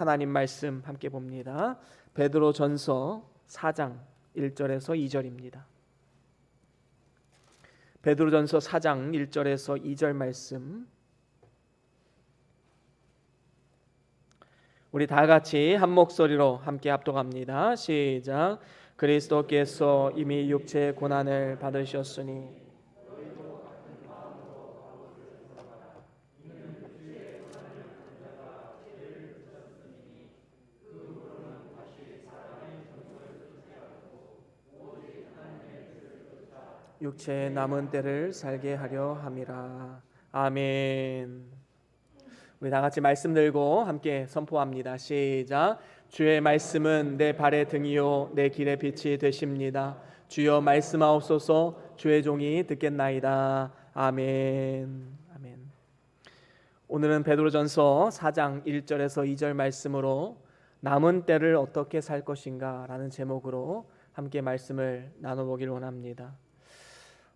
하나님 말씀 함께 봅니다. 베드로전서 4장 1절에서 2절입니다. 베드로전서 4장 1절에서 2절 말씀, 우리 다 같이 한 목소리로 함께 합독합니다. 시작. 그리스도께서 이미 육체의 고난을 받으셨으니 육체의 남은 때를 살게 하려 함이라. 아멘. 우리 다 같이 말씀 들고 함께 선포합니다. 시작. 주의 말씀은 내 발의 등이요 내 길의 빛이 되십니다. 주여 말씀하옵소서. 주의 종이 듣겠나이다. 아멘. 아멘. 오늘은 베드로전서 4장 1절에서 2절 말씀으로 남은 때를 어떻게 살 것인가 라는 제목으로 함께 말씀을 나눠보길 원합니다.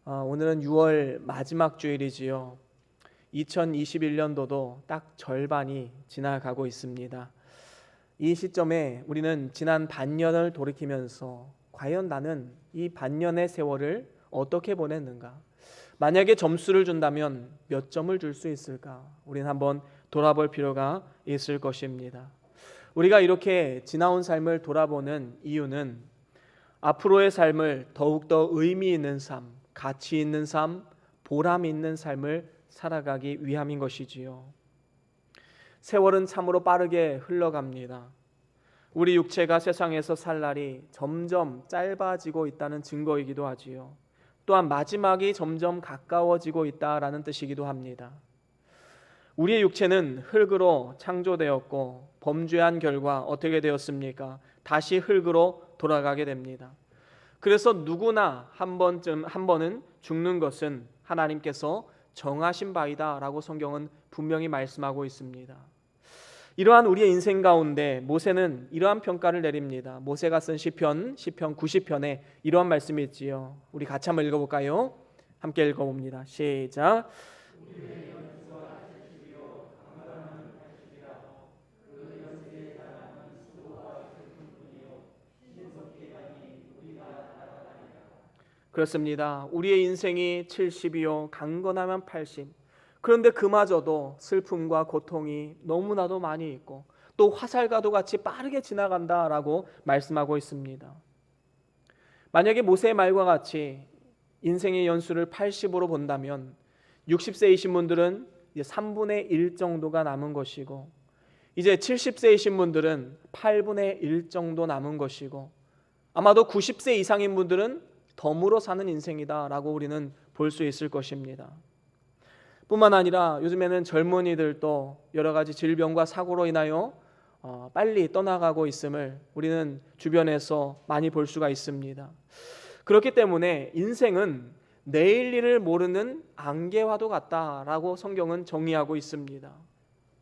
오늘은 6월 마지막 주일이지요. 2021년도도 딱 절반이 지나가고 있습니다. 이 시점에 우리는 지난 반년을 돌이키면서 과연 나는 이 반년의 세월을 어떻게 보냈는가? 만약에 점수를 준다면 몇 점을 줄 수 있을까? 우리는 한번 돌아볼 필요가 있을 것입니다. 우리가 이렇게 지나온 삶을 돌아보는 이유는 앞으로의 삶을 더욱더 의미 있는 삶, 가치 있는 삶, 보람 있는 삶을 살아가기 위함인 것이지요. 세월은 참으로 빠르게 흘러갑니다. 우리 육체가 세상에서 살 날이 점점 짧아지고 있다는 증거이기도 하지요. 또한 마지막이 점점 가까워지고 있다라는 뜻이기도 합니다. 우리의 육체는 흙으로 창조되었고 범죄한 결과 어떻게 되었습니까? 다시 흙으로 돌아가게 됩니다. 그래서 누구나 한 번은 죽는 것은 하나님께서 정하신 바이다 라고 성경은 분명히 말씀하고 있습니다. 이러한 우리의 인생 가운데 모세는 이러한 평가를 내립니다. 모세가 쓴 시편 90편에 이러한 말씀이 있지요. 우리 같이 한번 읽어볼까요? 함께 읽어봅니다. 시작. 그렇습니다. 우리의 인생이 70이요 강건하면 80. 그런데 그마저도 슬픔과 고통이 너무나도 많이 있고 또 화살과도 같이 빠르게 지나간다라고 말씀하고 있습니다. 만약에 모세의 말과 같이 인생의 연수를 80으로 본다면 60세이신 분들은 이제 3분의 1 정도가 남은 것이고 이제 70세이신 분들은 8분의 1 정도 남은 것이고 아마도 90세 이상인 분들은 덤으로 사는 인생이다라고 우리는 볼 수 있을 것입니다. 뿐만 아니라 요즘에는 젊은이들도 여러 가지 질병과 사고로 인하여 빨리 떠나가고 있음을 우리는 주변에서 많이 볼 수가 있습니다. 그렇기 때문에 인생은 내일 일을 모르는 안개와도 같다라고 성경은 정의하고 있습니다.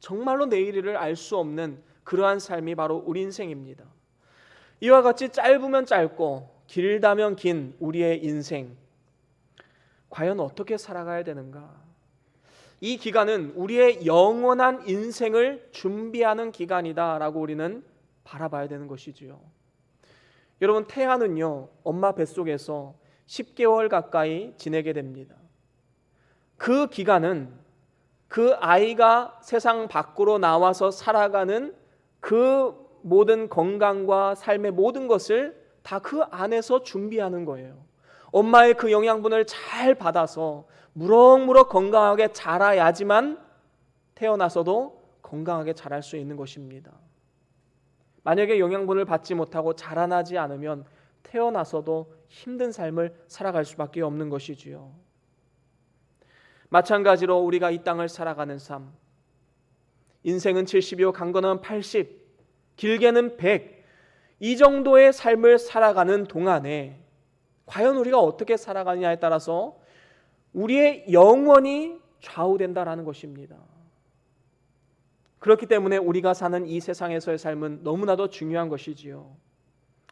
정말로 내일 일을 알 수 없는 그러한 삶이 바로 우리 인생입니다. 이와 같이 짧으면 짧고 길다면 긴 우리의 인생, 과연 어떻게 살아가야 되는가? 이 기간은 우리의 영원한 인생을 준비하는 기간이다라고 우리는 바라봐야 되는 것이지요. 여러분, 태아는요 엄마 뱃속에서 10개월 가까이 지내게 됩니다. 그 기간은 그 아이가 세상 밖으로 나와서 살아가는 그 모든 건강과 삶의 모든 것을 다 그 안에서 준비하는 거예요. 엄마의 그 영양분을 잘 받아서 무럭무럭 건강하게 자라야지만 태어나서도 건강하게 자랄 수 있는 것입니다. 만약에 영양분을 받지 못하고 자라나지 않으면 태어나서도 힘든 삶을 살아갈 수밖에 없는 것이지요. 마찬가지로 우리가 이 땅을 살아가는 삶, 인생은 70이요 강건한 80, 길게는 100, 이 정도의 삶을 살아가는 동안에 과연 우리가 어떻게 살아가느냐에 따라서 우리의 영혼이 좌우된다라는 것입니다. 그렇기 때문에 우리가 사는 이 세상에서의 삶은 너무나도 중요한 것이지요.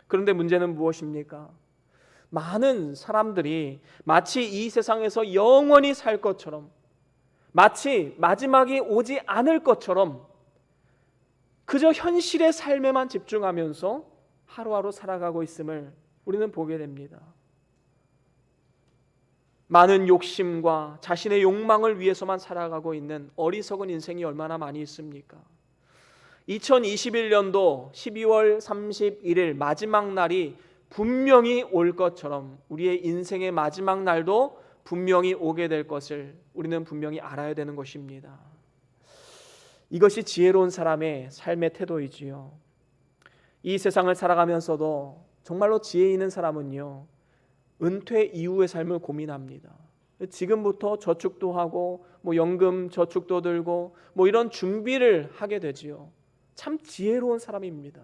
그런데 문제는 무엇입니까? 많은 사람들이 마치 이 세상에서 영원히 살 것처럼, 마치 마지막이 오지 않을 것처럼 그저 현실의 삶에만 집중하면서 하루하루 살아가고 있음을 우리는 보게 됩니다. 많은 욕심과 자신의 욕망을 위해서만 살아가고 있는 어리석은 인생이 얼마나 많이 있습니까? 2021년도 12월 31일 마지막 날이 분명히 올 것처럼 우리의 인생의 마지막 날도 분명히 오게 될 것을 우리는 분명히 알아야 되는 것입니다. 이것이 지혜로운 사람의 삶의 태도이지요. 이 세상을 살아가면서도 정말로 지혜 있는 사람은요, 은퇴 이후의 삶을 고민합니다. 지금부터 저축도 하고 연금 저축도 들고 이런 준비를 하게 되지요. 참 지혜로운 사람입니다.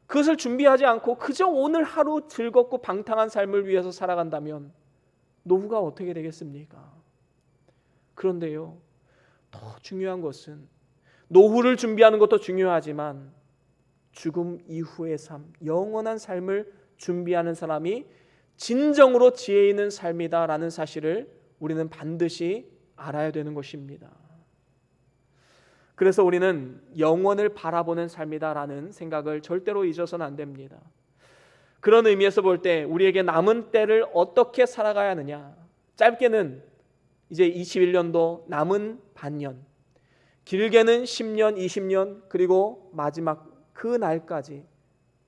그것을 준비하지 않고 그저 오늘 하루 즐겁고 방탕한 삶을 위해서 살아간다면 노후가 어떻게 되겠습니까? 그런데요, 더 중요한 것은 노후를 준비하는 것도 중요하지만 죽음 이후의 삶, 영원한 삶을 준비하는 사람이 진정으로 지혜 있는 삶이다라는 사실을 우리는 반드시 알아야 되는 것입니다. 그래서 우리는 영원을 바라보는 삶이다라는 생각을 절대로 잊어서는 안 됩니다. 그런 의미에서 볼 때 우리에게 남은 때를 어떻게 살아가야 하느냐, 짧게는 이제 21년도 남은 반년, 길게는 10년, 20년, 그리고 마지막 그 날까지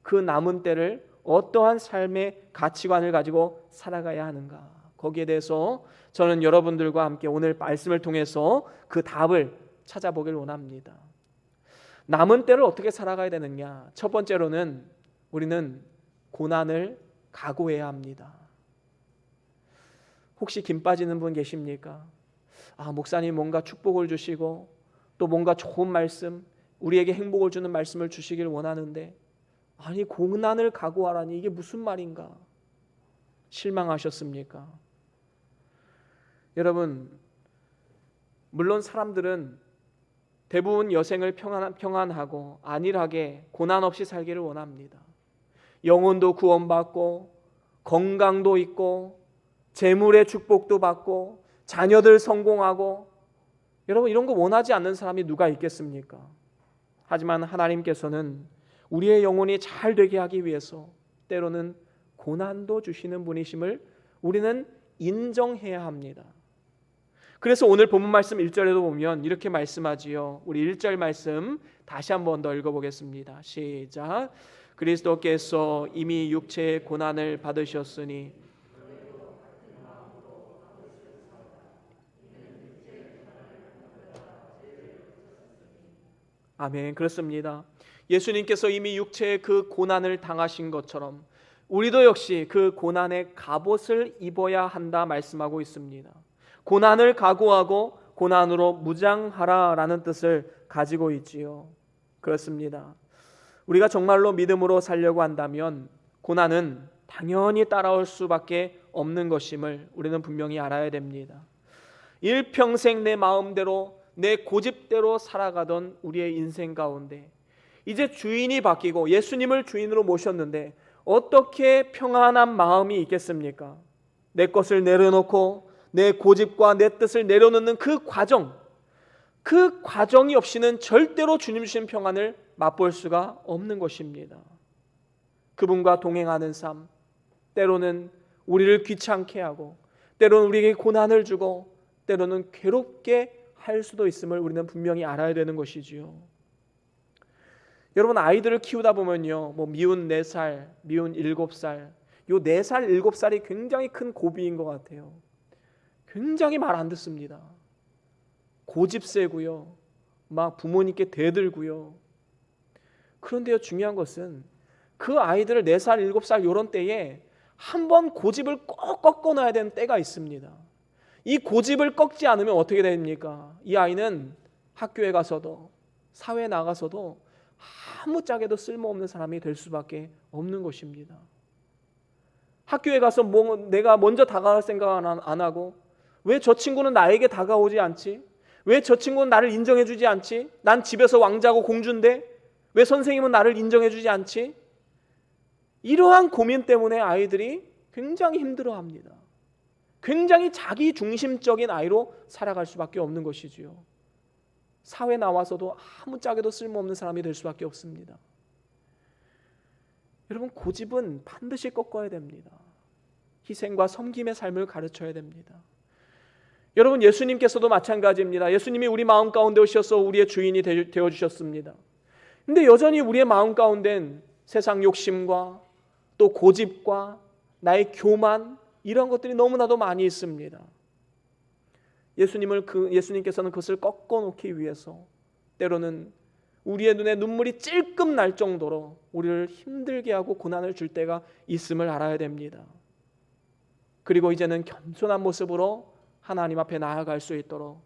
그 남은 때를 어떠한 삶의 가치관을 가지고 살아가야 하는가, 거기에 대해서 저는 여러분들과 함께 오늘 말씀을 통해서 그 답을 찾아보길 원합니다. 남은 때를 어떻게 살아가야 되느냐, 첫 번째로는 우리는 고난을 각오해야 합니다. 혹시 김 빠지는 분 계십니까? 목사님 뭔가 축복을 주시고 또 뭔가 좋은 말씀, 우리에게 행복을 주는 말씀을 주시길 원하는데 아니 고난을 각오하라니 이게 무슨 말인가? 실망하셨습니까? 여러분, 물론 사람들은 대부분 여생을 평안하고 안일하게 고난 없이 살기를 원합니다. 영혼도 구원받고 건강도 있고 재물의 축복도 받고 자녀들 성공하고, 여러분 이런 거 원하지 않는 사람이 누가 있겠습니까? 하지만 하나님께서는 우리의 영혼이 잘 되게 하기 위해서 때로는 고난도 주시는 분이심을 우리는 인정해야 합니다. 그래서 오늘 본문 말씀 1절에도 보면 이렇게 말씀하지요. 우리 1절 말씀 다시 한번 더 읽어보겠습니다. 시작. 그리스도께서 이미 육체의 고난을 받으셨으니 아멘. 그렇습니다. 예수님께서 이미 육체의 그 고난을 당하신 것처럼 우리도 역시 그 고난의 갑옷을 입어야 한다 말씀하고 있습니다. 고난을 각오하고 고난으로 무장하라라는 뜻을 가지고 있지요. 그렇습니다. 우리가 정말로 믿음으로 살려고 한다면 고난은 당연히 따라올 수밖에 없는 것임을 우리는 분명히 알아야 됩니다. 일평생 내 마음대로 내 고집대로 살아가던 우리의 인생 가운데 이제 주인이 바뀌고 예수님을 주인으로 모셨는데 어떻게 평안한 마음이 있겠습니까? 내 것을 내려놓고 내 고집과 내 뜻을 내려놓는 그 과정이 없이는 절대로 주님 주신 평안을 맛볼 수가 없는 것입니다. 그분과 동행하는 삶, 때로는 우리를 귀찮게 하고 때로는 우리에게 고난을 주고 때로는 괴롭게 할 수도 있음을 우리는 분명히 알아야 되는 것이지요. 여러분, 아이들을 키우다 보면요, 미운 4살, 미운 7살, 요 4살, 7살이 굉장히 큰 고비인 것 같아요. 굉장히 말 안 듣습니다. 고집세고요, 막 부모님께 대들고요. 그런데요, 중요한 것은 그 아이들을 4살, 7살 이런 때에 한번 고집을 꼭 꺾어놔야 되는 때가 있습니다. 이 고집을 꺾지 않으면 어떻게 됩니까? 이 아이는 학교에 가서도 사회에 나가서도 아무짝에도 쓸모없는 사람이 될 수밖에 없는 것입니다. 학교에 가서 내가 먼저 다가갈 생각 안 하고, 왜 저 친구는 나에게 다가오지 않지? 왜 저 친구는 나를 인정해주지 않지? 난 집에서 왕자고 공주인데 왜 선생님은 나를 인정해주지 않지? 이러한 고민 때문에 아이들이 굉장히 힘들어합니다. 굉장히 자기 중심적인 아이로 살아갈 수밖에 없는 것이지요. 사회 나와서도 아무짝에도 쓸모없는 사람이 될 수밖에 없습니다. 여러분, 고집은 반드시 꺾어야 됩니다. 희생과 섬김의 삶을 가르쳐야 됩니다. 여러분, 예수님께서도 마찬가지입니다. 예수님이 우리 마음 가운데 오셔서 우리의 주인이 되어주셨습니다. 근데 여전히 우리의 마음 가운데는 세상 욕심과 또 고집과 나의 교만, 이런 것들이 너무나도 많이 있습니다. 예수님께서는 그것을 꺾어놓기 위해서 때로는 우리의 눈에 눈물이 찔끔 날 정도로 우리를 힘들게 하고 고난을 줄 때가 있음을 알아야 됩니다. 그리고 이제는 겸손한 모습으로 하나님 앞에 나아갈 수 있도록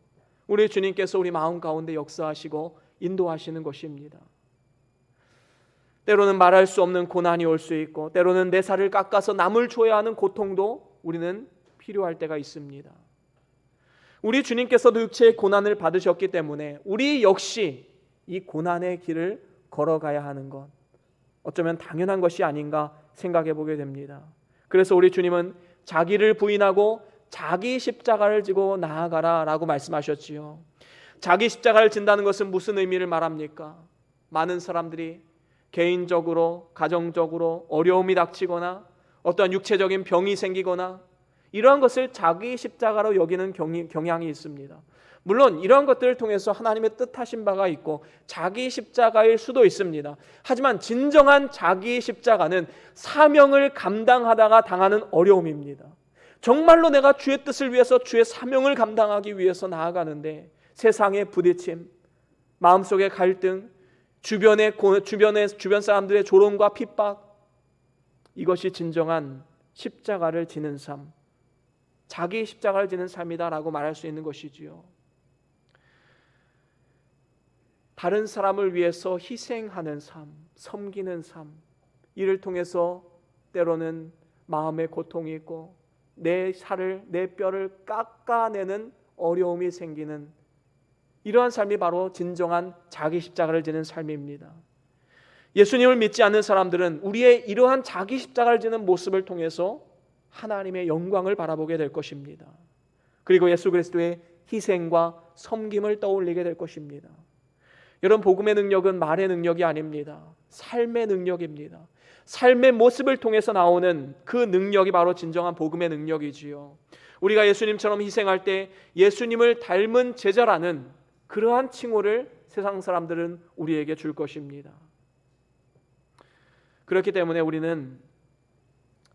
우리 주님께서 우리 마음 가운데 역사하시고 인도하시는 것입니다. 때로는 말할 수 없는 고난이 올 수 있고, 때로는 내 살을 깎아서 남을 줘야 하는 고통도 우리는 필요할 때가 있습니다. 우리 주님께서도 육체의 고난을 받으셨기 때문에 우리 역시 이 고난의 길을 걸어가야 하는 것, 어쩌면 당연한 것이 아닌가 생각해 보게 됩니다. 그래서 우리 주님은 자기를 부인하고 자기 십자가를 지고 나아가라 라고 말씀하셨지요. 자기 십자가를 진다는 것은 무슨 의미를 말합니까? 많은 사람들이 개인적으로, 가정적으로 어려움이 닥치거나 어떠한 육체적인 병이 생기거나 이러한 것을 자기 십자가로 여기는 경향이 있습니다. 물론 이러한 것들을 통해서 하나님의 뜻하신 바가 있고 자기 십자가일 수도 있습니다. 하지만 진정한 자기 십자가는 사명을 감당하다가 당하는 어려움입니다. 정말로 내가 주의 뜻을 위해서 주의 사명을 감당하기 위해서 나아가는데 세상의 부딪힘, 마음속의 갈등, 주변 사람들의 조롱과 핍박, 이것이 진정한 십자가를 지는 삶, 자기 십자가를 지는 삶이다라고 말할 수 있는 것이지요. 다른 사람을 위해서 희생하는 삶, 섬기는 삶, 이를 통해서 때로는 마음의 고통이 있고 내 뼈를 깎아내는 어려움이 생기는 이러한 삶이 바로 진정한 자기 십자가를 지는 삶입니다. 예수님을 믿지 않는 사람들은 우리의 이러한 자기 십자가를 지는 모습을 통해서 하나님의 영광을 바라보게 될 것입니다. 그리고 예수 그리스도의 희생과 섬김을 떠올리게 될 것입니다. 여러분, 복음의 능력은 말의 능력이 아닙니다. 삶의 능력입니다. 삶의 모습을 통해서 나오는 그 능력이 바로 진정한 복음의 능력이지요. 우리가 예수님처럼 희생할 때 예수님을 닮은 제자라는 그러한 칭호를 세상 사람들은 우리에게 줄 것입니다. 그렇기 때문에 우리는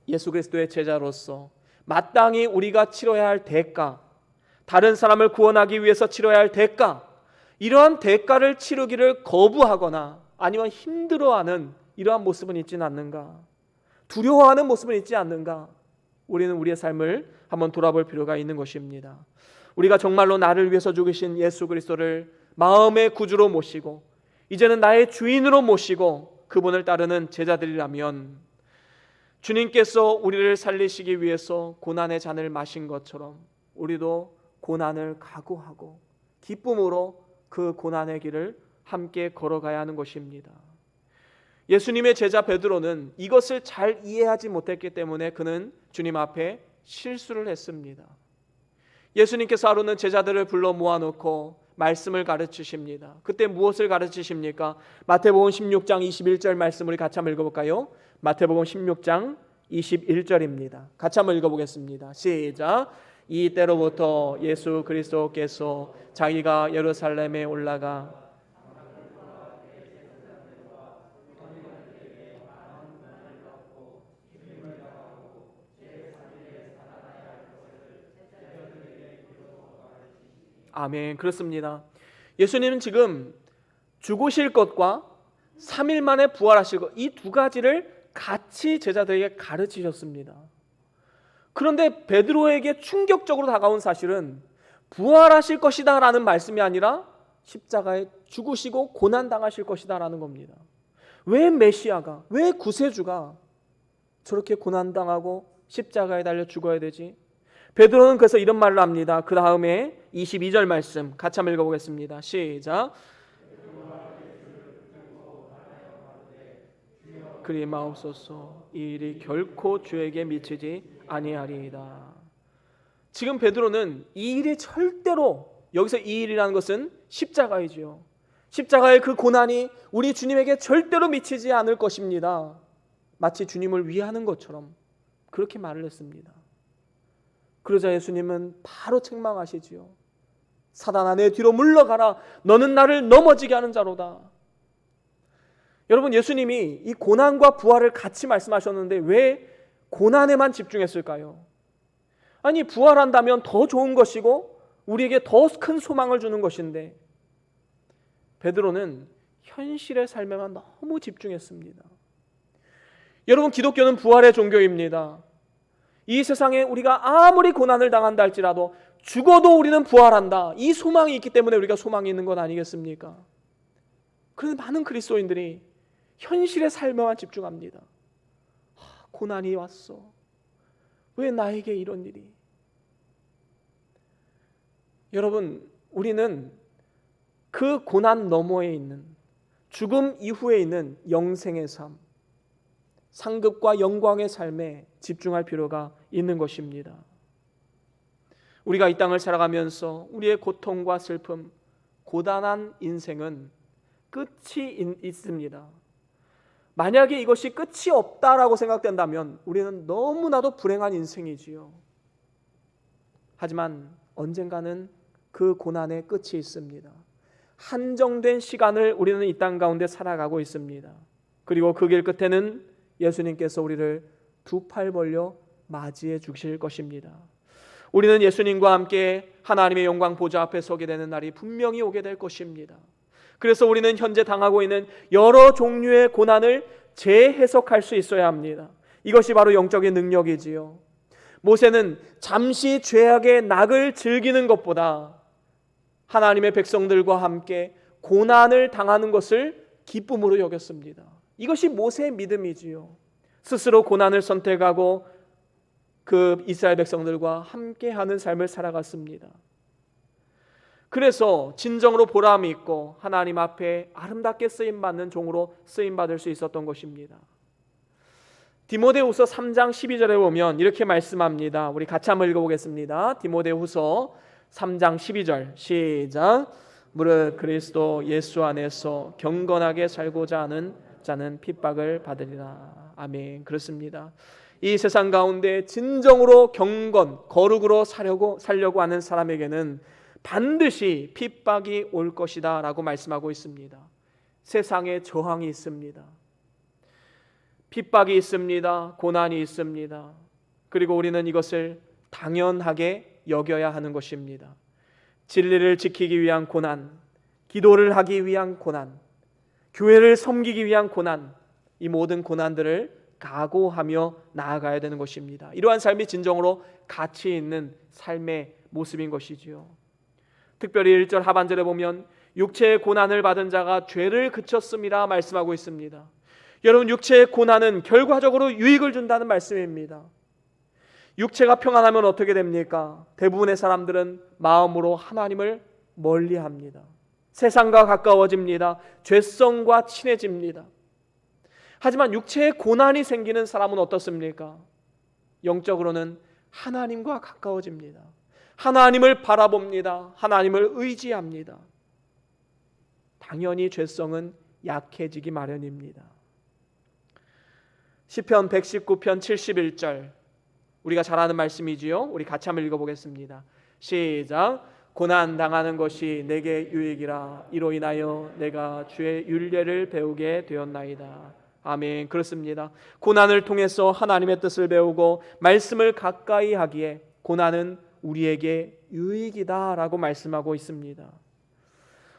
예수 그리스도의 제자로서 마땅히 우리가 치러야 할 대가, 다른 사람을 구원하기 위해서 치러야 할 대가, 이러한 대가를 치르기를 거부하거나 아니면 힘들어하는 이러한 모습은 있지는 않는가? 두려워하는 모습은 있지 않는가? 우리는 우리의 삶을 한번 돌아볼 필요가 있는 것입니다. 우리가 정말로 나를 위해서 죽으신 예수 그리스도를 마음의 구주로 모시고 이제는 나의 주인으로 모시고 그분을 따르는 제자들이라면 주님께서 우리를 살리시기 위해서 고난의 잔을 마신 것처럼 우리도 고난을 각오하고 기쁨으로 그 고난의 길을 함께 걸어가야 하는 것입니다. 예수님의 제자 베드로는 이것을 잘 이해하지 못했기 때문에 그는 주님 앞에 실수를 했습니다. 예수님께서 하루는 제자들을 불러 모아놓고 말씀을 가르치십니다. 그때 무엇을 가르치십니까? 마태복음 16장 21절 말씀 우리 같이 한번 읽어볼까요? 마태복음 16장 21절입니다. 같이 한번 읽어보겠습니다. 시작. 이때로부터 예수 그리스도께서 자기가 예루살렘에 올라가 아멘. 그렇습니다. 예수님은 지금 죽으실 것과 3일 만에 부활하실 것, 이 두 가지를 같이 제자들에게 가르치셨습니다. 그런데 베드로에게 충격적으로 다가온 사실은 부활하실 것이다 라는 말씀이 아니라 십자가에 죽으시고 고난당하실 것이다 라는 겁니다. 왜 메시아가, 왜 구세주가 저렇게 고난당하고 십자가에 달려 죽어야 되지? 베드로는 그래서 이런 말을 합니다. 그 다음에 22절 말씀 같이 한번 읽어보겠습니다. 시작. 그리 마옵소서. 이 일이 결코 주에게 미치지 아니하리이다. 지금 베드로는 이 일이 절대로 여기서 이 일이라는 것은 십자가이지요. 십자가의 그 고난이 우리 주님에게 절대로 미치지 않을 것입니다. 마치 주님을 위하는 것처럼 그렇게 말을 했습니다. 그러자 예수님은 바로 책망하시지요. 사단아, 내 뒤로 물러가라. 너는 나를 넘어지게 하는 자로다. 여러분, 예수님이 이 고난과 부활을 같이 말씀하셨는데 왜 고난에만 집중했을까요? 아니, 부활한다면 더 좋은 것이고 우리에게 더 큰 소망을 주는 것인데 베드로는 현실의 삶에만 너무 집중했습니다. 여러분, 기독교는 부활의 종교입니다. 이 세상에 우리가 아무리 고난을 당한다 할지라도 죽어도 우리는 부활한다. 이 소망이 있기 때문에 우리가 소망이 있는 것 아니겠습니까? 그런데 많은 그리스도인들이 현실의 삶에만 집중합니다. 고난이 왔어. 왜 나에게 이런 일이? 여러분, 우리는 그 고난 너머에 있는 죽음 이후에 있는 영생의 삶, 상급과 영광의 삶에 집중할 필요가 있는 것입니다. 우리가 이 땅을 살아가면서 우리의 고통과 슬픔, 고단한 인생은 끝이 있습니다. 만약에 이것이 끝이 없다라고 생각된다면 우리는 너무나도 불행한 인생이지요. 하지만 언젠가는 그 고난의 끝이 있습니다. 한정된 시간을 우리는 이 땅 가운데 살아가고 있습니다. 그리고 그 길 끝에는 예수님께서 우리를 두 팔 벌려 맞이해 주실 것입니다. 우리는 예수님과 함께 하나님의 영광 보좌 앞에 서게 되는 날이 분명히 오게 될 것입니다. 그래서 우리는 현재 당하고 있는 여러 종류의 고난을 재해석할 수 있어야 합니다. 이것이 바로 영적인 능력이지요. 모세는 잠시 죄악의 낙을 즐기는 것보다 하나님의 백성들과 함께 고난을 당하는 것을 기쁨으로 여겼습니다. 이것이 모세의 믿음이지요. 스스로 고난을 선택하고 그 이스라엘 백성들과 함께하는 삶을 살아갔습니다. 그래서 진정으로 보람이 있고 하나님 앞에 아름답게 쓰임받는 종으로 쓰임받을 수 있었던 것입니다. 디모데후서 3장 12절에 보면 이렇게 말씀합니다. 우리 같이 한번 읽어보겠습니다. 디모데후서 3장 12절 시작. 무릇 그리스도 예수 안에서 경건하게 살고자 하는 자는 핍박을 받으리라. 아멘. 그렇습니다. 이 세상 가운데 진정으로 경건, 거룩으로 살려고 하는 사람에게는 반드시 핍박이 올 것이다 라고 말씀하고 있습니다. 세상에 저항이 있습니다. 핍박이 있습니다. 고난이 있습니다. 그리고 우리는 이것을 당연하게 여겨야 하는 것입니다. 진리를 지키기 위한 고난, 기도를 하기 위한 고난, 교회를 섬기기 위한 고난, 이 모든 고난들을 각오하며 나아가야 되는 것입니다. 이러한 삶이 진정으로 가치 있는 삶의 모습인 것이지요. 특별히 1절 하반절에 보면 육체의 고난을 받은 자가 죄를 그쳤음이라 말씀하고 있습니다. 여러분, 육체의 고난은 결과적으로 유익을 준다는 말씀입니다. 육체가 평안하면 어떻게 됩니까? 대부분의 사람들은 마음으로 하나님을 멀리합니다. 세상과 가까워집니다. 죄성과 친해집니다. 하지만 육체의 고난이 생기는 사람은 어떻습니까? 영적으로는 하나님과 가까워집니다. 하나님을 바라봅니다. 하나님을 의지합니다. 당연히 죄성은 약해지기 마련입니다. 시편 119편 71절 우리가 잘 아는 말씀이지요. 우리 같이 한번 읽어보겠습니다. 시작. 고난 당하는 것이 내게 유익이라 이로 인하여 내가 주의 율례를 배우게 되었나이다. 아멘. 그렇습니다. 고난을 통해서 하나님의 뜻을 배우고 말씀을 가까이 하기에 고난은 우리에게 유익이다 라고 말씀하고 있습니다.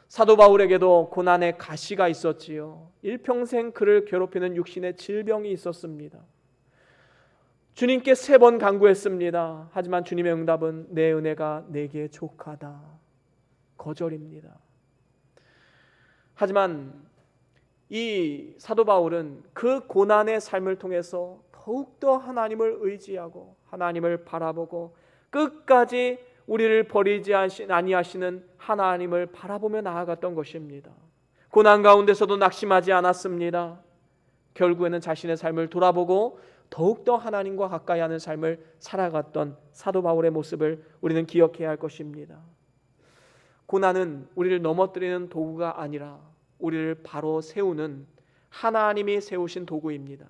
사도 바울에게도 고난의 가시가 있었지요. 일평생 그를 괴롭히는 육신의 질병이 있었습니다. 주님께 3번 간구했습니다. 하지만 주님의 응답은 내 은혜가 내게 족하다. 거절입니다. 하지만 이 사도 바울은 그 고난의 삶을 통해서 더욱더 하나님을 의지하고 하나님을 바라보고 끝까지 우리를 버리지 아니하시는 하나님을 바라보며 나아갔던 것입니다. 고난 가운데서도 낙심하지 않았습니다. 결국에는 자신의 삶을 돌아보고 더욱더 하나님과 가까이 하는 삶을 살아갔던 사도 바울의 모습을 우리는 기억해야 할 것입니다. 고난은 우리를 넘어뜨리는 도구가 아니라 우리를 바로 세우는 하나님이 세우신 도구입니다.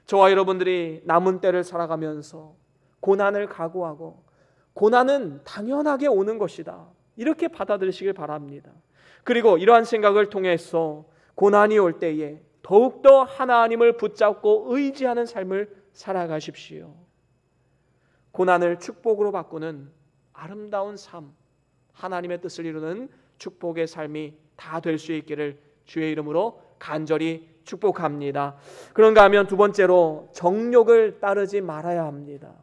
저와 여러분들이 남은 때를 살아가면서 고난을 각오하고 고난은 당연하게 오는 것이다, 이렇게 받아들이시길 바랍니다. 그리고 이러한 생각을 통해서 고난이 올 때에 더욱더 하나님을 붙잡고 의지하는 삶을 살아가십시오. 고난을 축복으로 바꾸는 아름다운 삶, 하나님의 뜻을 이루는 축복의 삶이 다 될 수 있기를 주의 이름으로 간절히 축복합니다. 그런가 하면 두 번째로 정욕을 따르지 말아야 합니다.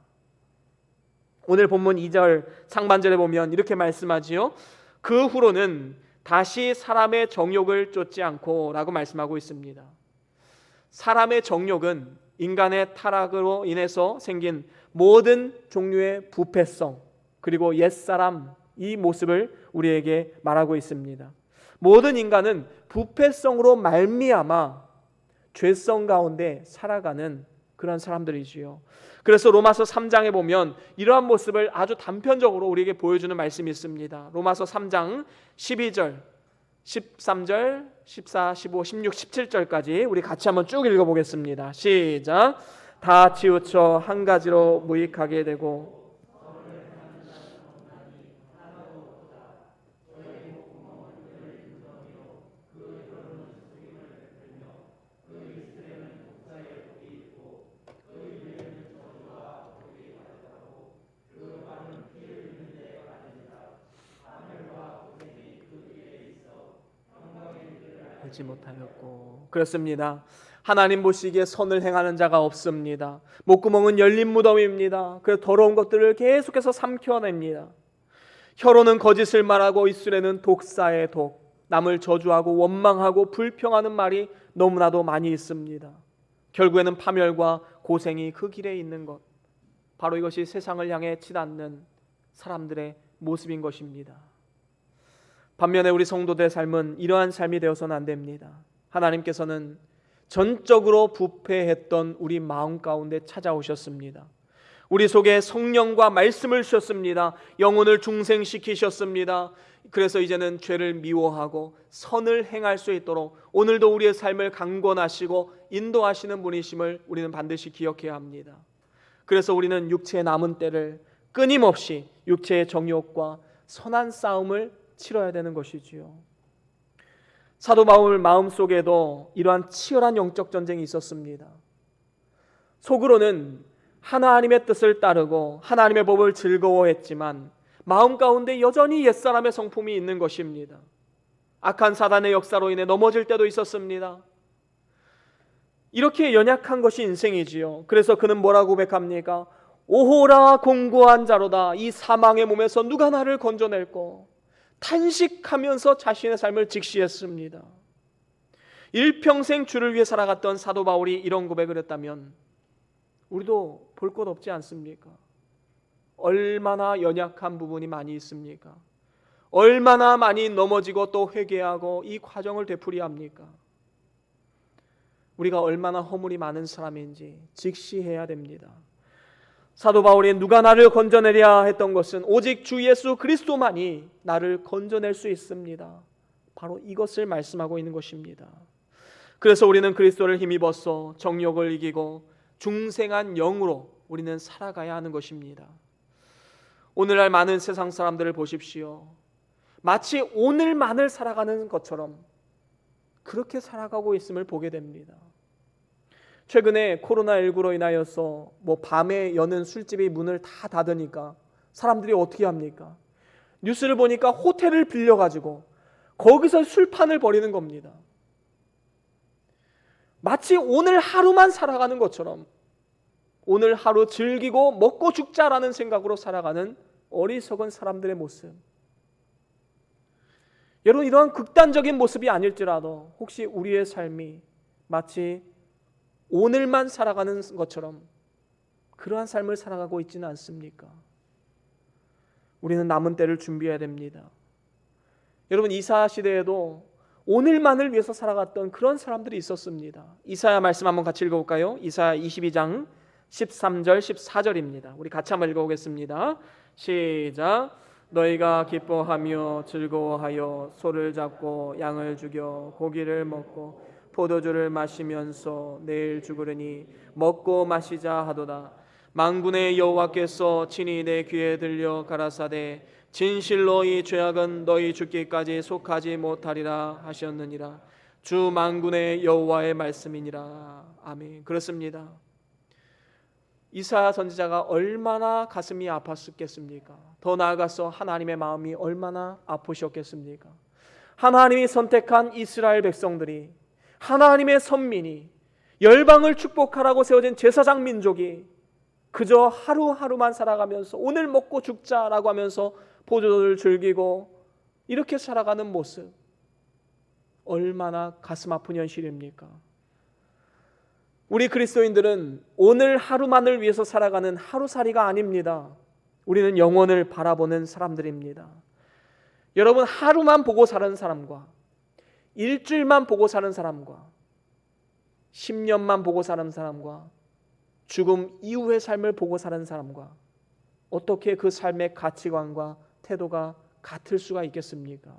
오늘 본문 2절 상반절에 보면 이렇게 말씀하지요. 그 후로는 다시 사람의 정욕을 쫓지 않고 라고 말씀하고 있습니다. 사람의 정욕은 인간의 타락으로 인해서 생긴 모든 종류의 부패성, 그리고 옛사람, 이 모습을 우리에게 말하고 있습니다. 모든 인간은 부패성으로 말미암아 죄성 가운데 살아가는 그런 사람들이지요. 그래서 로마서 3장에 보면 이러한 모습을 아주 단편적으로 우리에게 보여주는 말씀이 있습니다. 로마서 3장 12절, 13절, 14, 15, 16, 17절까지 우리 같이 한번 쭉 읽어보겠습니다. 시작. 다 치우쳐 한 가지로 무익하게 되고 하지 못하였고. 그렇습니다. 하나님 보시기에 선을 행하는 자가 없습니다. 목구멍은 열린 무덤입니다. 그래서 더러운 것들을 계속해서 삼켜냅니다. 혀로는 거짓을 말하고 입술에는 독사의 독, 남을 저주하고 원망하고 불평하는 말이 너무나도 많이 있습니다. 결국에는 파멸과 고생이 그 길에 있는 것, 바로 이것이 세상을 향해 치닫는 사람들의 모습인 것입니다. 반면에 우리 성도들의 삶은 이러한 삶이 되어서는 안 됩니다. 하나님께서는 전적으로 부패했던 우리 마음 가운데 찾아오셨습니다. 우리 속에 성령과 말씀을 주셨습니다. 영혼을 중생시키셨습니다. 그래서 이제는 죄를 미워하고 선을 행할 수 있도록 오늘도 우리의 삶을 강권하시고 인도하시는 분이심을 우리는 반드시 기억해야 합니다. 그래서 우리는 육체의 남은 때를 끊임없이 육체의 정욕과 선한 싸움을 치러야 되는 것이지요. 사도 바울 마음속에도 이러한 치열한 영적 전쟁이 있었습니다. 속으로는 하나님의 뜻을 따르고 하나님의 법을 즐거워했지만 마음 가운데 여전히 옛사람의 성품이 있는 것입니다. 악한 사단의 역사로 인해 넘어질 때도 있었습니다. 이렇게 연약한 것이 인생이지요. 그래서 그는 뭐라고 고백합니까? 오호라 공고한 자로다. 이 사망의 몸에서 누가 나를 건져낼꼬. 탄식하면서 자신의 삶을 직시했습니다. 일평생 주를 위해 살아갔던 사도 바울이 이런 고백을 했다면 우리도 볼 것 없지 않습니까? 얼마나 연약한 부분이 많이 있습니까? 얼마나 많이 넘어지고 또 회개하고 이 과정을 되풀이합니까? 우리가 얼마나 허물이 많은 사람인지 직시해야 됩니다. 사도 바울이 누가 나를 건져내랴 했던 것은 오직 주 예수 그리스도만이 나를 건져낼 수 있습니다. 바로 이것을 말씀하고 있는 것입니다. 그래서 우리는 그리스도를 힘입어서 정욕을 이기고 중생한 영으로 우리는 살아가야 하는 것입니다. 오늘날 많은 세상 사람들을 보십시오. 마치 오늘만을 살아가는 것처럼 그렇게 살아가고 있음을 보게 됩니다. 최근에 코로나19로 인하여서 밤에 여는 술집이 문을 다 닫으니까 사람들이 어떻게 합니까? 뉴스를 보니까 호텔을 빌려가지고 거기서 술판을 벌이는 겁니다. 마치 오늘 하루만 살아가는 것처럼 오늘 하루 즐기고 먹고 죽자라는 생각으로 살아가는 어리석은 사람들의 모습. 여러분, 이러한 극단적인 모습이 아닐지라도 혹시 우리의 삶이 마치 오늘만 살아가는 것처럼 그러한 삶을 살아가고 있지는 않습니까? 우리는 남은 때를 준비해야 됩니다. 여러분, 이사야 시대에도 오늘만을 위해서 살아갔던 그런 사람들이 있었습니다. 이사야 말씀 한번 같이 읽어볼까요? 이사야 22장 13절 14절입니다. 우리 같이 한번 읽어보겠습니다. 시작. 너희가 기뻐하며 즐거워하여 소를 잡고 양을 죽여 고기를 먹고 포도주를 마시면서 내일 죽으려니 먹고 마시자 하도다. 만군의 여호와께서 친히 내 귀에 들려 가라사대 진실로 이 죄악은 너희 죽기까지 속하지 못하리라 하셨느니라. 주 만군의 여호와의 말씀이니라. 아멘. 그렇습니다. 이사야 선지자가 얼마나 가슴이 아팠겠습니까? 더 나아가서 하나님의 마음이 얼마나 아프셨겠습니까? 하나님이 선택한 이스라엘 백성들이, 하나님의 선민이, 열방을 축복하라고 세워진 제사장 민족이 그저 하루하루만 살아가면서 오늘 먹고 죽자라고 하면서 포도주를 즐기고 이렇게 살아가는 모습, 얼마나 가슴 아픈 현실입니까? 우리 그리스도인들은 오늘 하루만을 위해서 살아가는 하루살이가 아닙니다. 우리는 영원을 바라보는 사람들입니다. 여러분, 하루만 보고 사는 사람과 일주일만 보고 사는 사람과 10년만 보고 사는 사람과 죽음 이후의 삶을 보고 사는 사람과 어떻게 그 삶의 가치관과 태도가 같을 수가 있겠습니까?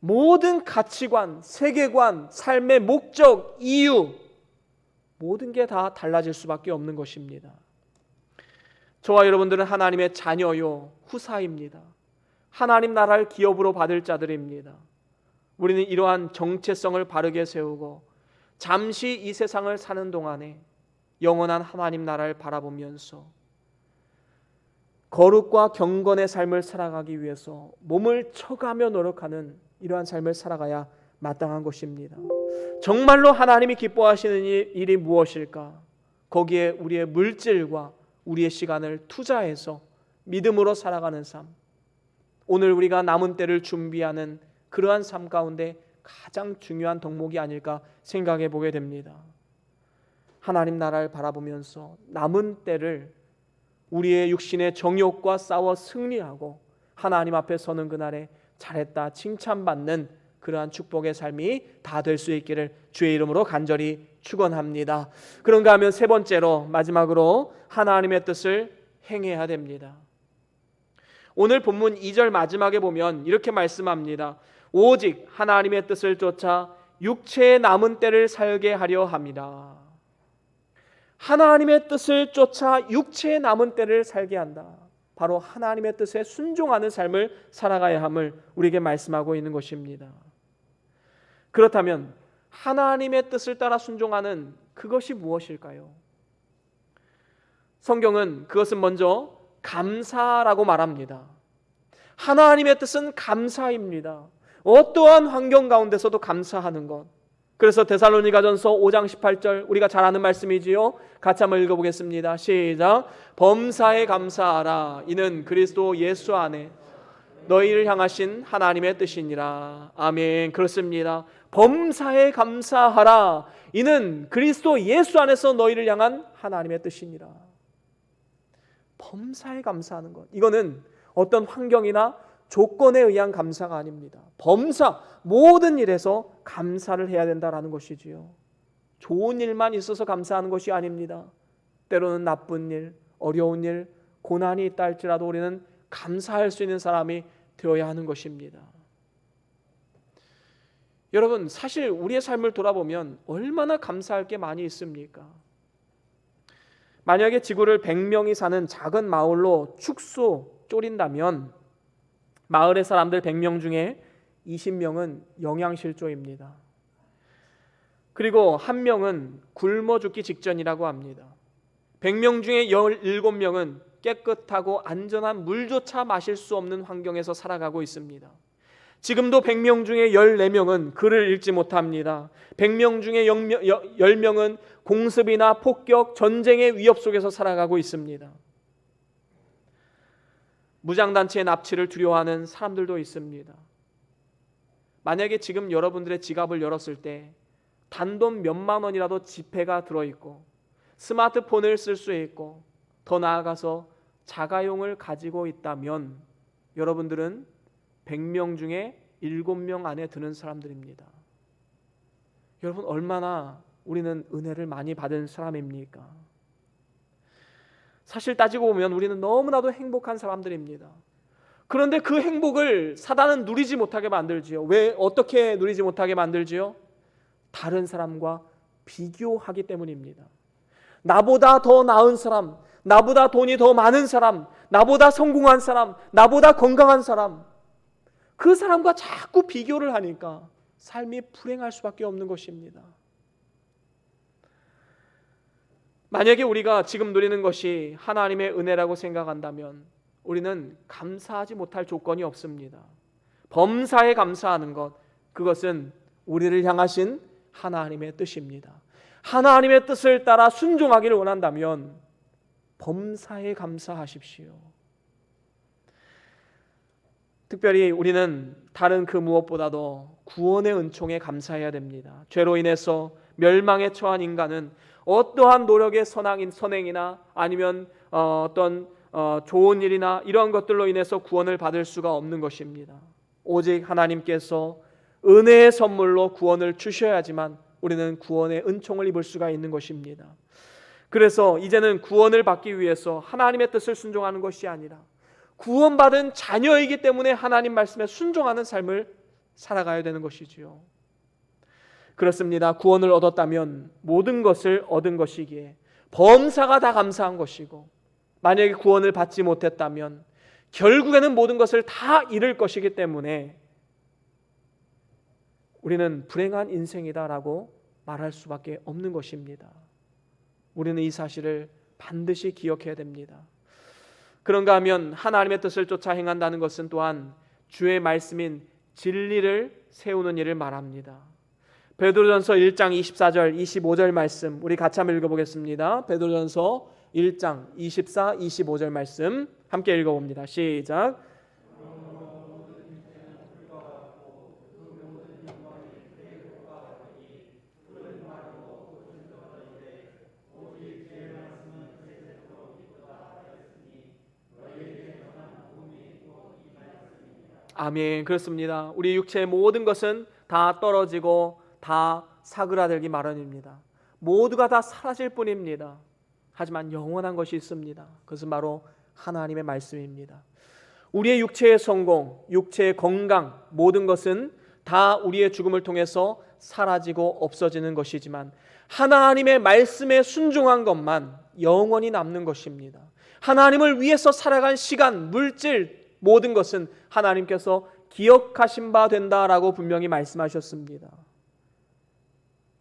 모든 가치관, 세계관, 삶의 목적, 이유, 모든 게 다 달라질 수밖에 없는 것입니다. 저와 여러분들은 하나님의 자녀요, 후사입니다. 하나님 나라를 기업으로 받을 자들입니다. 우리는 이러한 정체성을 바르게 세우고 잠시 이 세상을 사는 동안에 영원한 하나님 나라를 바라보면서 거룩과 경건의 삶을 살아가기 위해서 몸을 쳐가며 노력하는 이러한 삶을 살아가야 마땅한 것입니다. 정말로 하나님이 기뻐하시는 일이 무엇일까? 거기에 우리의 물질과 우리의 시간을 투자해서 믿음으로 살아가는 삶, 오늘 우리가 남은 때를 준비하는 그러한 삶 가운데 가장 중요한 덕목이 아닐까 생각해 보게 됩니다. 하나님 나라를 바라보면서 남은 때를 우리의 육신의 정욕과 싸워 승리하고 하나님 앞에 서는 그날에 잘했다 칭찬받는 그러한 축복의 삶이 다 될 수 있기를 주의 이름으로 간절히 축원합니다. 그런가 하면 세 번째로, 마지막으로 하나님의 뜻을 행해야 됩니다. 오늘 본문 2절 마지막에 보면 이렇게 말씀합니다. 오직 하나님의 뜻을 쫓아 육체의 남은 때를 살게 하려 합니다. 하나님의 뜻을 쫓아 육체의 남은 때를 살게 한다. 바로 하나님의 뜻에 순종하는 삶을 살아가야 함을 우리에게 말씀하고 있는 것입니다. 그렇다면 하나님의 뜻을 따라 순종하는 그것이 무엇일까요? 성경은 그것은 먼저 감사라고 말합니다. 하나님의 뜻은 감사입니다. 어떠한 환경 가운데서도 감사하는 것. 그래서 데살로니가전서 5장 18절 우리가 잘 아는 말씀이지요. 같이 한번 읽어보겠습니다. 시작. 범사에 감사하라. 이는 그리스도 예수 안에 너희를 향하신 하나님의 뜻이니라. 아멘. 그렇습니다. 범사에 감사하라. 이는 그리스도 예수 안에서 너희를 향한 하나님의 뜻이니라. 범사에 감사하는 것, 이거는 어떤 환경이나 조건에 의한 감사가 아닙니다. 범사, 모든 일에서 감사를 해야 된다라는 것이지요. 좋은 일만 있어서 감사하는 것이 아닙니다. 때로는 나쁜 일, 어려운 일, 고난이 있다 할지라도 우리는 감사할 수 있는 사람이 되어야 하는 것입니다. 여러분, 사실 우리의 삶을 돌아보면 얼마나 감사할 게 많이 있습니까? 만약에 지구를 100명이 사는 작은 마을로 축소 쪼린다면 마을의 사람들 100명 중에 20명은 영양실조입니다. 그리고 1명은 굶어 죽기 직전이라고 합니다. 100명 중에 17명은 깨끗하고 안전한 물조차 마실 수 없는 환경에서 살아가고 있습니다. 지금도 100명 중에 14명은 글을 읽지 못합니다. 100명 중에 10명은 공습이나 폭격, 전쟁의 위협 속에서 살아가고 있습니다. 무장단체의 납치를 두려워하는 사람들도 있습니다. 만약에 지금 여러분들의 지갑을 열었을 때 단돈 몇만 원이라도 지폐가 들어있고 스마트폰을 쓸 수 있고 더 나아가서 자가용을 가지고 있다면 여러분들은 100명 중에 7명 안에 드는 사람들입니다. 여러분, 얼마나 우리는 은혜를 많이 받은 사람입니까? 사실 따지고 보면 우리는 너무나도 행복한 사람들입니다. 그런데 그 행복을 사단은 누리지 못하게 만들지요. 왜? 어떻게 누리지 못하게 만들지요? 다른 사람과 비교하기 때문입니다. 나보다 더 나은 사람, 나보다 돈이 더 많은 사람, 나보다 성공한 사람, 나보다 건강한 사람, 그 사람과 자꾸 비교를 하니까 삶이 불행할 수밖에 없는 것입니다. 만약에 우리가 지금 누리는 것이 하나님의 은혜라고 생각한다면 우리는 감사하지 못할 조건이 없습니다. 범사에 감사하는 것, 그것은 우리를 향하신 하나님의 뜻입니다. 하나님의 뜻을 따라 순종하기를 원한다면 범사에 감사하십시오. 특별히 우리는 다른 그 무엇보다도 구원의 은총에 감사해야 됩니다. 죄로 인해서 멸망에 처한 인간은 어떠한 노력의 선행이나 아니면 어떤 좋은 일이나 이런 것들로 인해서 구원을 받을 수가 없는 것입니다. 오직 하나님께서 은혜의 선물로 구원을 주셔야지만 우리는 구원의 은총을 입을 수가 있는 것입니다. 그래서 이제는 구원을 받기 위해서 하나님의 뜻을 순종하는 것이 아니라 구원받은 자녀이기 때문에 하나님 말씀에 순종하는 삶을 살아가야 되는 것이지요. 그렇습니다. 구원을 얻었다면 모든 것을 얻은 것이기에 범사가 다 감사한 것이고, 만약에 구원을 받지 못했다면 결국에는 모든 것을 다 잃을 것이기 때문에 우리는 불행한 인생이다라고 말할 수밖에 없는 것입니다. 우리는 이 사실을 반드시 기억해야 됩니다. 그런가 하면 하나님의 뜻을 쫓아 행한다는 것은 또한 주의 말씀인 진리를 세우는 일을 말합니다. 베드로전서 1장 24절 25절 말씀 우리 같이 한번 읽어보겠습니다. 베드로전서 1장 24, 25절 말씀 함께 읽어봅니다. 시작. 아멘. 그렇습니다. 우리 육체의 모든 것은 다 떨어지고 다 사그라들기 마련입니다. 모두가 다 사라질 뿐입니다. 하지만 영원한 것이 있습니다. 그것은 바로 하나님의 말씀입니다. 우리의 육체의 성공, 육체의 건강, 모든 것은 다 우리의 죽음을 통해서 사라지고 없어지는 것이지만 하나님의 말씀에 순종한 것만 영원히 남는 것입니다. 하나님을 위해서 살아간 시간, 물질, 모든 것은 하나님께서 기억하신 바 된다라고 분명히 말씀하셨습니다.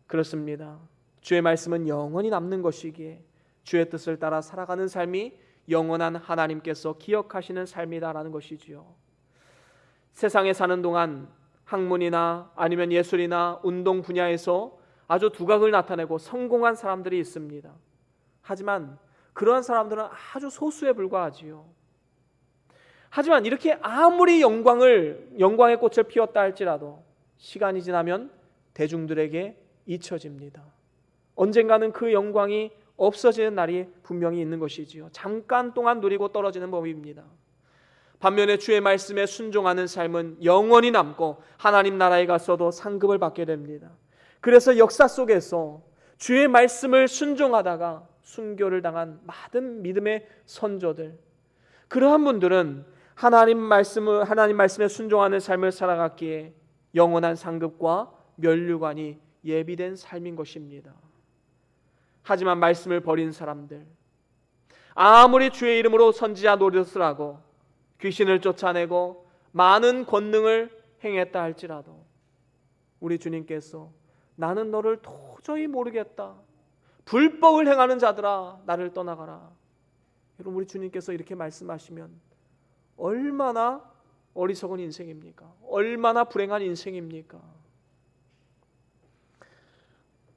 그렇습니다. 주의 말씀은 영원히 남는 것이기에 주의 뜻을 따라 살아가는 삶이 영원한 하나님께서 기억하시는 삶이다라는 것이지요. 세상에 사는 동안 학문이나 아니면 예술이나 운동 분야에서 아주 두각을 나타내고 성공한 사람들이 있습니다. 하지만 그러한 사람들은 아주 소수에 불과하지요. 하지만 이렇게 아무리 영광의 꽃을 피웠다 할지라도 시간이 지나면 대중들에게 잊혀집니다. 언젠가는 그 영광이 없어지는 날이 분명히 있는 것이지요. 잠깐 동안 누리고 떨어지는 법입니다. 반면에 주의 말씀에 순종하는 삶은 영원히 남고 하나님 나라에 가서도 상급을 받게 됩니다. 그래서 역사 속에서 주의 말씀을 순종하다가 순교를 당한 많은 믿음의 선조들, 그러한 분들은 하나님 말씀에 순종하는 삶을 살아갔기에 영원한 상급과 면류관이 예비된 삶인 것입니다. 하지만 말씀을 버린 사람들, 아무리 주의 이름으로 선지자 노릇을 하고 귀신을 쫓아내고 많은 권능을 행했다 할지라도 우리 주님께서 나는 너를 도저히 모르겠다, 불법을 행하는 자들아 나를 떠나가라. 여러분, 우리 주님께서 이렇게 말씀하시면 얼마나 어리석은 인생입니까? 얼마나 불행한 인생입니까?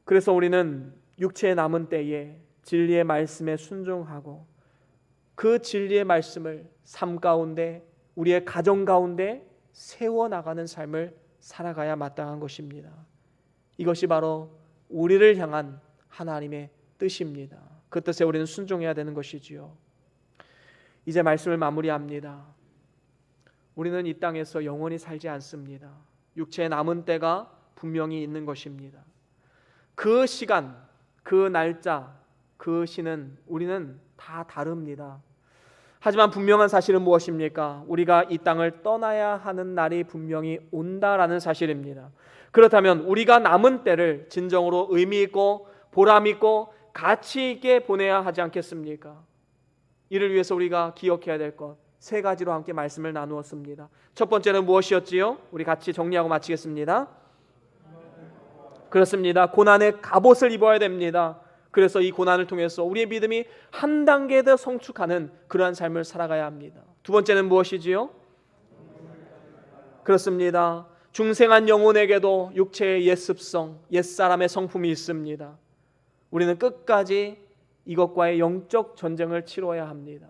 그래서 우리는 육체에 남은 때에 진리의 말씀에 순종하고 그 진리의 말씀을 삶 가운데, 우리의 가정 가운데 세워나가는 삶을 살아가야 마땅한 것입니다. 이것이 바로 우리를 향한 하나님의 뜻입니다. 그 뜻에 우리는 순종해야 되는 것이지요. 이제 말씀을 마무리합니다. 우리는 이 땅에서 영원히 살지 않습니다. 육체에 남은 때가 분명히 있는 것입니다. 그 시간, 그 날짜, 그 시는 우리는 다 다릅니다. 하지만 분명한 사실은 무엇입니까? 우리가 이 땅을 떠나야 하는 날이 분명히 온다라는 사실입니다. 그렇다면 우리가 남은 때를 진정으로 의미 있고 보람 있고 가치 있게 보내야 하지 않겠습니까? 이를 위해서 우리가 기억해야 될 것 세 가지로 함께 말씀을 나누었습니다. 첫 번째는 무엇이었지요? 우리 같이 정리하고 마치겠습니다. 그렇습니다. 고난의 갑옷을 입어야 됩니다. 그래서 이 고난을 통해서 우리의 믿음이 한 단계 더 성숙하는 그러한 삶을 살아가야 합니다. 두 번째는 무엇이지요? 그렇습니다. 중생한 영혼에게도 육체의 옛습성, 옛사람의 성품이 있습니다. 우리는 끝까지 이것과의 영적 전쟁을 치러야 합니다.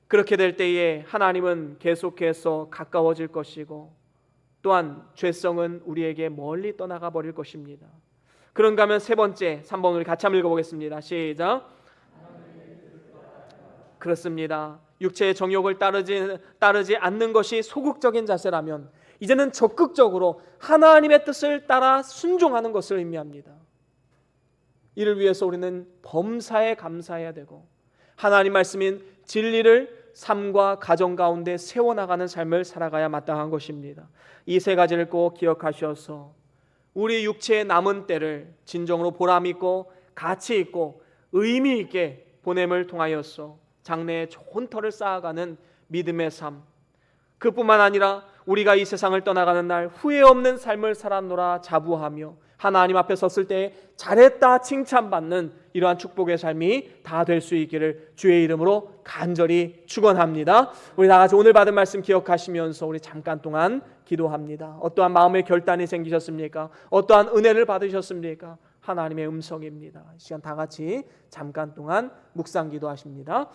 그렇게 될 때에 하나님은 계속해서 가까워질 것이고 또한 죄성은 우리에게 멀리 떠나가 버릴 것입니다. 그런가 하면 세 번째 3번 우리 같이 한번 읽어보겠습니다. 시작. 그렇습니다. 육체의 정욕을 따르지 않는 것이 소극적인 자세라면 이제는 적극적으로 하나님의 뜻을 따라 순종하는 것을 의미합니다. 이를 위해서 우리는 범사에 감사해야 되고 하나님 말씀인 진리를 삶과 가정 가운데 세워나가는 삶을 살아가야 마땅한 것입니다. 이 세 가지를 꼭 기억하셔서 우리 육체의 남은 때를 진정으로 보람있고 가치있고 의미있게 보냄을 통하여서 장래에 좋은 터를 쌓아가는 믿음의 삶, 그뿐만 아니라 우리가 이 세상을 떠나가는 날 후회 없는 삶을 살았노라 자부하며 하나님 앞에 섰을 때 잘했다 칭찬받는 이러한 축복의 삶이 다 될 수 있기를 주의 이름으로 간절히 축원합니다. 우리 다같이 오늘 받은 말씀 기억하시면서 우리 잠깐 동안 기도합니다. 어떠한 마음의 결단이 생기셨습니까? 어떠한 은혜를 받으셨습니까? 하나님의 음성입니다. 이 시간 다같이 잠깐 동안 묵상 기도하십니다.